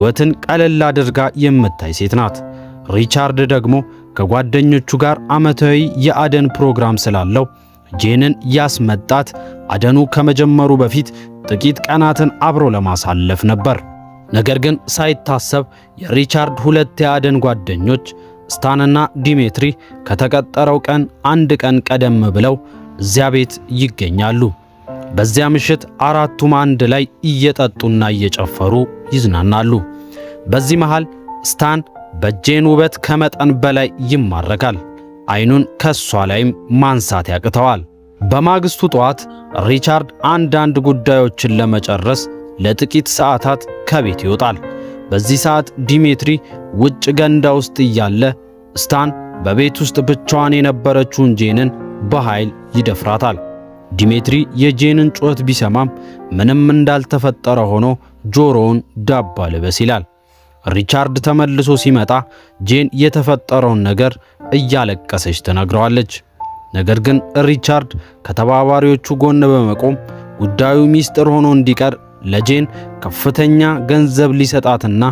ሕይወትን ቀለል አድርጋ የምታይ ሴት ናት። ሪቻርድ ደግሞ ከጓደኞቹ ጋር ዓመታዊ የአደን ፕሮግራም ስላለው ጄንን ያስመጣት አደኑ ከመጀመሩ በፊት ጥቂት ቀናትን አብሮ ለማሳለፍ ነበር። ነገር ግን ሳይታሰብ የሪቻርድ ሁለት የአደን ጓደኞች ስታንና ዲሜትሪ ከተቀጠረው ቀን አንድ ቀን ቀደም ብለው እዚያ ቤት ይገኛሉ። በዚያ ምሽት አራቱም አንድ ላይ እየጠጡና እየጨፈሩ ይዝናናሉ። በዚህ መሃል ስታን በጄን ውበት ከመጠን በላይ ይማረካል። አይኑን ከሷ ላይም ማንሳት ያቅተዋል። በማግስቱ ጠዋት ሪቻርድ አንዳንድ ጉዳዮችን ለመጨረስ ለጥቂት ሰዓታት ከቤት ይወጣል። በዚህ ሰዓት ዲሜትሪ ውጭ ገንዳ ውስጥ እያለ ስታን በቤት ውስጥ ብቻዋን የነበረችውን ጄንን በኃይል ይደፍራታል። ዲሜትሪ የጄንን ጩኸት ቢሰማም ምንም እንዳልተፈጠረ ሆኖ ጆሮውን ዳባ ልበስ ይላል። ሪቻርድ ተመልሶ ሲመጣ ጄን የተፈጠረውን ነገር እያለቀሰች ትነግረዋለች። ነገር ግን ሪቻርድ ከተባባሪዎቹ ጎን በመቆም ጉዳዩ ሚስጥር ሆኖ እንዲቀር ለጄን ከፍተኛ ገንዘብ ሊሰጣትና